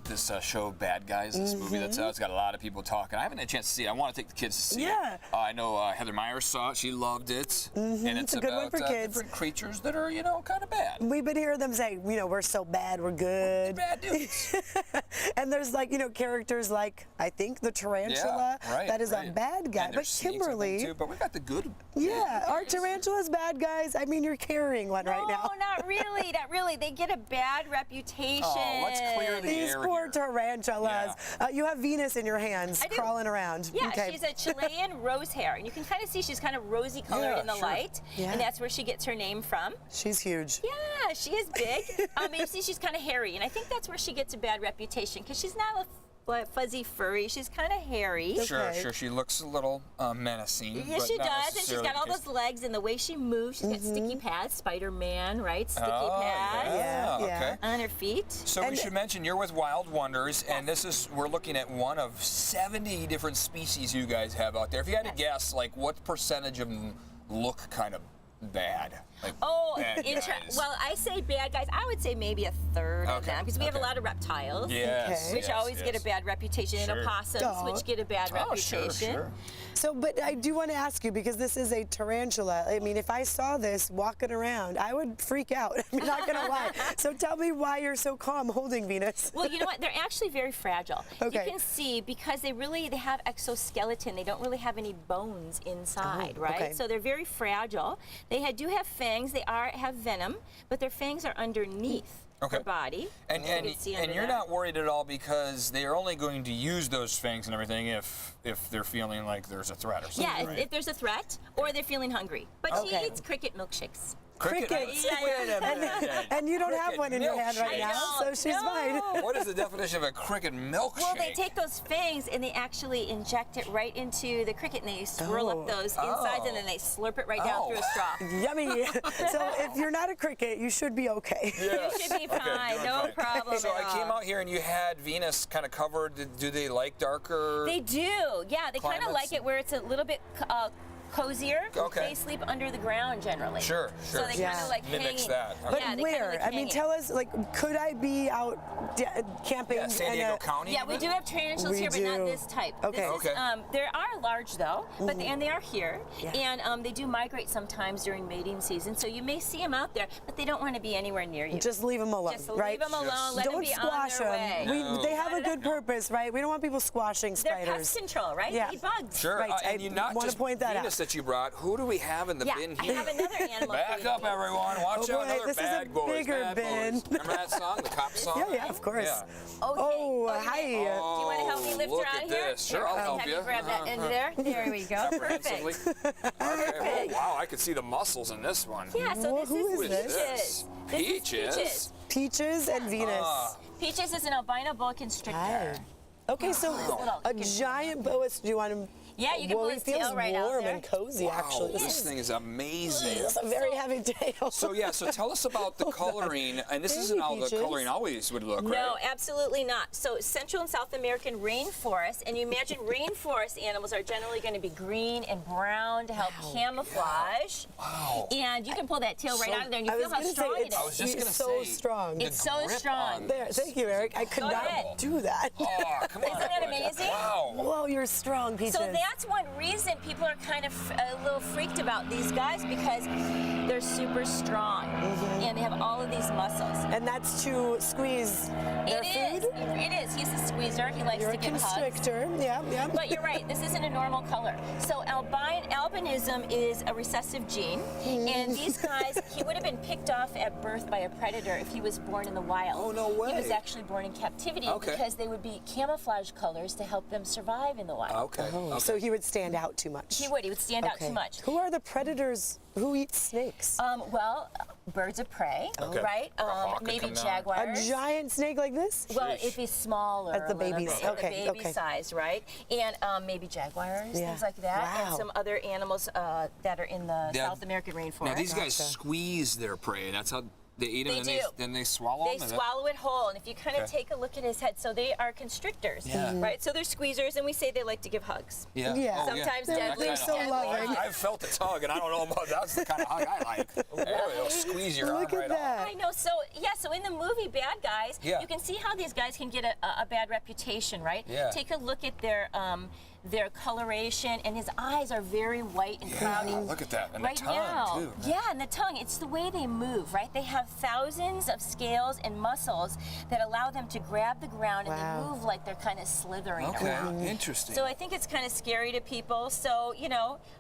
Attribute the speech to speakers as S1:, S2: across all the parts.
S1: This show Bad Guys, this movie that's out. It's got a lot of people talking. I haven't had a chance to see it. I want to take the kids to see it. I know Heather Myers saw it. She loved it. And it's
S2: a good
S1: about
S2: one for kids.
S1: different creatures that are, kind of bad.
S2: We've been hearing them say, we're so bad, we're good.
S1: Bad dudes.
S2: And there's characters like, I think, the tarantula. That is a bad guy. But Kimberly.
S1: Too, but we got the good.
S2: Are tarantulas bad guys? I mean, you're carrying one right now.
S3: No, not really. Not really. They get a bad reputation.
S1: Oh, let's clear the air.
S2: Poor tarantulas. You have Venus in your hands crawling around.
S3: Yeah, she's a Chilean rose hair. And you can kind of see she's kind of rosy colored in the light. And that's where she gets her name from.
S2: She's huge.
S3: Yeah, she is big. You see she's kind of hairy. And I think that's where she gets a bad reputation because she's not a fuzzy furry. She's kind of hairy.
S1: Sure. She looks a little menacing.
S3: Yeah, she does, and she's got all those legs and the way she moves. She's got sticky pads, Spider-Man, right? Sticky pads.
S1: Okay.
S3: On her feet.
S1: So we should mention you're with Wild Wonders, and we're looking at one of 70 different species you guys have out there. If you had to guess, what percentage of them look kind of bad?
S3: Well, I say bad guys. I would say maybe a third of them because we have a lot of reptiles, which always get a bad reputation, and opossums, which get a bad reputation.
S1: Sure.
S2: So, but I do want to ask you, because this is a tarantula. I mean, if I saw this walking around, I would freak out. I'm not going to lie. So tell me why you're so calm holding Venus.
S3: Well, you know what? They're actually very fragile.
S2: Okay.
S3: You can see because they have exoskeleton. They don't really have any bones inside, right?
S2: Okay.
S3: So they're very fragile. They do have fangs. They have venom, but their fangs are underneath. Their body.
S1: And you're not worried at all because they are only going to use those fangs and everything if they're feeling like there's a threat or something.
S3: Yeah, if there's a threat or they're feeling hungry. But she eats cricket milkshakes.
S2: Crickets.
S3: Wait
S1: a minute.
S2: And you don't have one in your hand right now, so she's fine.
S1: What is the definition of a cricket milkshake?
S3: Well, they take those fangs and they actually inject it right into the cricket, and they swirl up those insides, and then they slurp it right down through a straw.
S2: Yummy. So if you're not a cricket, you should be okay.
S1: Yes.
S3: You should be fine. No problem.
S1: So I came out here and you had Venus kind of covered. Do they like darker?
S3: They do. Yeah, they kind of like it where it's a little bit cozier.
S1: Okay.
S3: They sleep under the ground generally.
S1: Sure.
S3: So they kind of
S1: mimics
S3: hang.
S1: that.
S2: But where? I mean, tell us, tuld I be out camping?
S1: Yeah, San Diego County.
S3: Yeah, we do have tarantulas here, but not this type.
S2: Okay.
S3: There are large though, but and they are here, and they do migrate sometimes during mating season. So you may see them out there, but they don't want to be anywhere near you.
S2: Just leave them alone,
S3: Just
S2: right?
S3: leave them alone. Let them be
S2: squash
S3: on their way.
S2: They have a good purpose, right? We don't want people squashing spiders.
S3: They're pest control, right?
S2: Yeah.
S3: They eat bugs.
S1: Sure.
S2: Right.
S1: And you not
S2: want
S1: just
S2: to point that
S1: Venus
S2: out.
S1: that you brought. Who do we have in the bin here?
S3: I have another animal.
S1: Back up, everyone. Watch out, another
S2: this
S1: bad
S2: is a
S1: boys.
S2: bigger
S1: Bad
S2: bin.
S1: boys. Remember that song, the cop song?
S2: Yeah, of course.
S1: Yeah.
S2: Hi.
S3: Do you want to help me lift
S1: look
S3: her out
S1: at
S3: here?
S1: this. Sure, I'll help
S3: have
S1: you.
S3: Grab that end there. There we go.
S1: Comprehensively.
S3: Perfect.
S1: Okay. Oh, wow, I can see the muscles in this one.
S3: Yeah, so this
S2: who
S3: is
S2: is
S3: Peaches.
S1: this?
S3: This is
S1: Peaches?
S2: Peaches and Venus.
S3: Peaches is an albino boa constrictor.
S2: Okay, so a giant boa. Do you want him?
S3: Yeah, you can pull his tail right out
S2: warm
S3: there.
S2: and cozy, actually.
S1: This thing is amazing.
S2: It's a very heavy tail.
S1: So tell us about the coloring, and this isn't how the coloring always would look, right?
S3: No, absolutely not. So Central and South American rainforest, and you imagine rainforest animals are generally going to be green and brown to help camouflage.
S1: Wow.
S3: And you can pull that tail right out of there, and you feel how strong it is.
S1: I was just going to
S2: so
S1: say.
S2: strong.
S3: It's so strong.
S2: There, thank you, Eric. I could not do that.
S1: Oh, come on.
S3: Isn't that amazing?
S1: Wow.
S2: Whoa, you're strong, Peaches.
S3: So that's one reason people are kind of a little freaked about these guys because they're super strong and they have all of these muscles.
S2: And that's to squeeze their food?
S3: It is. He's a squeezer. He likes to give hugs.
S2: You're a constrictor. Yeah.
S3: But you're right. This isn't a normal color. So albinism is a recessive gene, and these guys, he would have been picked off at birth by a predator if he was born in the wild.
S1: Oh, no way.
S3: He was actually born in captivity because they would be camouflage colors to help them survive in the wild.
S1: Okay.
S2: So he would stand out too much.
S3: He would stand out too much.
S2: Who are the predators who eat snakes?
S3: Well, birds of prey, right? Maybe jaguars.
S2: A giant snake like this?
S3: Well, if he's smaller.
S2: At the baby's,
S3: the baby size, right? And maybe jaguars, things like that, and some other animals that are in the South American rainforest.
S1: Now these guys squeeze their prey. That's how They eat them
S3: They
S1: and
S3: do.
S1: then they swallow
S3: They
S1: them?
S3: swallow it whole, and if you kind of
S1: Okay.
S3: take a look at his head, so they are constrictors,
S1: Yeah.
S3: right? So they're squeezers, and we say they like to give hugs.
S1: Yeah.
S2: Yeah.
S1: Oh,
S3: Sometimes
S1: yeah.
S3: deadly,
S2: They're so
S3: deadly.
S2: loving.
S1: I've felt a tug, and I don't know about that's the kind of hug I like. They'll squeeze your
S2: Look
S1: arm
S2: at
S1: right
S2: that.
S1: off.
S3: I know. So yeah. So in the movie Bad Guys,
S1: Yeah.
S3: you can see how these guys can get a bad reputation, right?
S1: Yeah.
S3: Take a look at their coloration, and his eyes are very white and cloudy.
S1: Look at that. And
S3: Right
S1: the tongue,
S3: now,
S1: too.
S3: yeah, and the tongue, it's the way they move, right? They have thousands of scales and muscles that allow them to grab the ground and
S2: Wow.
S3: they move like they're kind of slithering
S1: Okay,
S3: around.
S1: interesting.
S3: So I think it's kind of scary to people. So,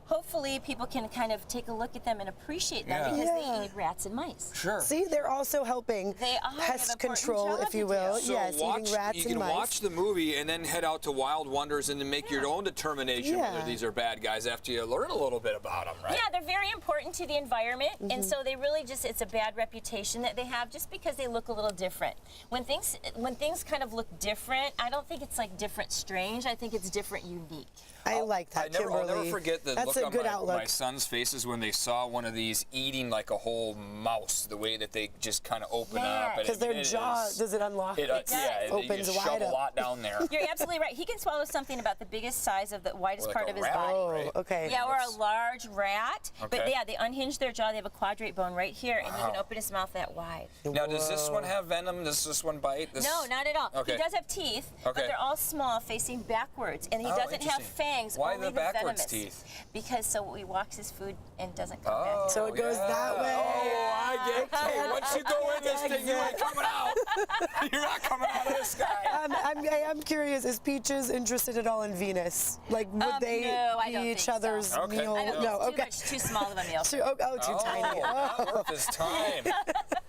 S3: hopefully people can kind of take a look at them and appreciate them
S1: Yeah.
S3: because
S2: Yeah.
S3: they eat rats and mice.
S1: Sure.
S2: See, they're also helping
S3: They are. They have
S2: pest
S3: an important
S2: control,
S3: job
S2: if you
S3: to
S2: will.
S3: do.
S1: So
S2: Yes, eating rats
S1: you
S2: and
S1: can
S2: mice.
S1: watch the movie and then head out to Wild Wonders and then make your own determination
S2: Yeah.
S1: whether these are bad guys after you learn a little bit about them, right?
S3: Yeah, they're very important to the environment, and so they really it's a bad reputation that they have just because they look a little different. When things kind of look different, I don't think it's like different strange. I think it's different unique.
S2: I like that,
S1: I'll
S2: Kimberly.
S1: never forget the
S2: That's
S1: look
S2: a
S1: on
S2: good
S1: my
S2: outlook.
S1: son's faces when they saw one of these eating like a whole mouse, the way that they just kind of open up. and
S2: Because
S1: it-
S2: their
S1: it
S2: jaw,
S1: is-
S2: does it unlock?
S1: It, yeah,
S2: opens
S1: you
S2: wide
S1: shove a
S2: up.
S1: lot down there.
S3: You're absolutely right. He can swallow something about the biggest size of the widest
S1: Or like
S3: part
S1: a
S3: of his
S1: rabbit,
S3: body.
S2: Oh,
S1: right?
S2: okay.
S3: Yeah, or a large rat. But
S1: Okay.
S3: yeah, they unhinge their jaw. They have a quadrate bone right here, and he can
S1: Wow.
S3: open his mouth that wide.
S1: Now, does this one have venom? Does this one bite?
S3: No, not at all.
S1: Okay.
S3: He does have teeth,
S1: Okay.
S3: but they're all small, facing backwards, and he
S1: Oh,
S3: doesn't have
S1: interesting.
S3: fangs.
S1: Why
S3: only
S1: the backwards
S3: venomous.
S1: teeth?
S3: Because so he walks his food and doesn't come
S1: Oh,
S3: back.
S2: So it goes
S1: yeah.
S2: that way.
S1: Oh, I get it. Hey, once you go in this thing, you ain't coming out. You're not coming out of this guy.
S2: I'm curious, is Peaches interested at all in Venus? Like, would they
S3: no, I
S2: be
S3: don't
S2: each
S3: think so.
S2: other's
S1: Okay.
S2: meal?
S3: I don't
S2: No,
S3: think
S2: okay.
S3: too small of a meal.
S2: Too tiny.
S1: Not worth his time.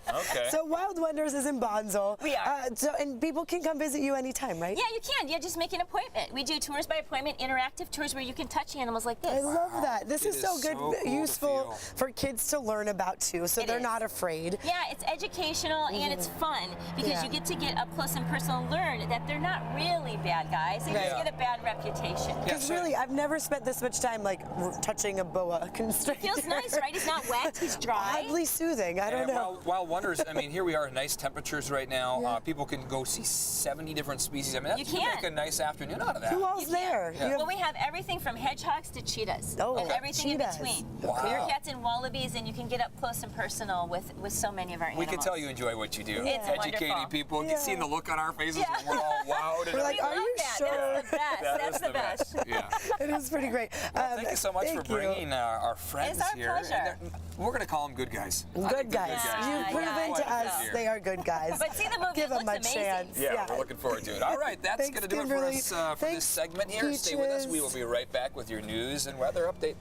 S1: Okay.
S2: So Wild Wonders is in Bonzel.
S3: We are.
S2: And people can come visit you anytime, right?
S3: Yeah, you can. Yeah, just make an appointment. We do tours by appointment, interactive tours where you can touch animals like this.
S2: I love that. This
S1: It
S2: is so
S1: is
S2: good,
S1: so cool to
S2: useful
S1: feel.
S2: for kids to learn about too, so
S3: It
S2: they're
S3: is.
S2: not afraid.
S3: Yeah, it's educational and it's fun because
S2: Yeah.
S3: you get to get up close and personal and learn that they're not really bad guys. They just
S1: Right.
S3: get a bad reputation.
S1: Yeah,
S2: Because
S1: so-
S2: really, I've never spent this much time like touching a boa constrictor.
S3: Feels nice, right? He's not wet, he's dry.
S2: Oddly soothing. I don't
S1: And
S2: know.
S1: Wild Wonders, I mean, here we are, nice temperatures right now. People can go see 70 different species. I mean, that
S3: You
S1: can
S3: can.
S1: make a nice afternoon out of that.
S2: Who all's
S3: You can.
S2: there?
S1: Yeah.
S2: You have-
S3: Well, we have everything from hedgehogs to cheetahs
S2: Oh,
S3: and
S2: okay.
S3: everything
S2: Cheetahs.
S3: in between.
S1: Wow.
S3: Meerkats and wallabies, and you can get up close and personal with so many of our
S1: We
S3: animals.
S1: can tell you enjoy what you do.
S3: It's
S1: Educating
S3: wonderful.
S1: people. You
S2: Yeah.
S1: can see the look on our faces
S3: Yeah.
S1: when we're all wowed.
S2: We're like,
S3: We
S2: are
S3: love
S2: you
S3: that.
S2: sure?
S3: That's the best.
S1: That
S3: That's
S1: is
S3: the best.
S1: Yeah.
S2: It is pretty great.
S1: Thank you so much for
S2: thank you.
S1: bringing our friends
S3: It's our
S1: here.
S3: pleasure.
S1: And we're going to call them good guys. I think
S2: Good
S1: they're
S2: guys.
S3: Yeah,
S2: You've proven
S3: yeah,
S2: to
S3: I
S2: us
S3: think so.
S2: they are good guys.
S3: But see the movie,
S2: Give
S3: it
S2: them
S3: looks
S2: a
S3: amazing.
S2: chance.
S1: Yeah, we're looking forward to it. All right, that's
S2: Thanks,
S1: going to do
S2: Kimberly.
S1: it for us for
S2: Thanks,
S1: this segment here. Stay with us. We will
S2: Peaches.
S1: be right back with your news and weather update.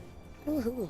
S2: Woohoo.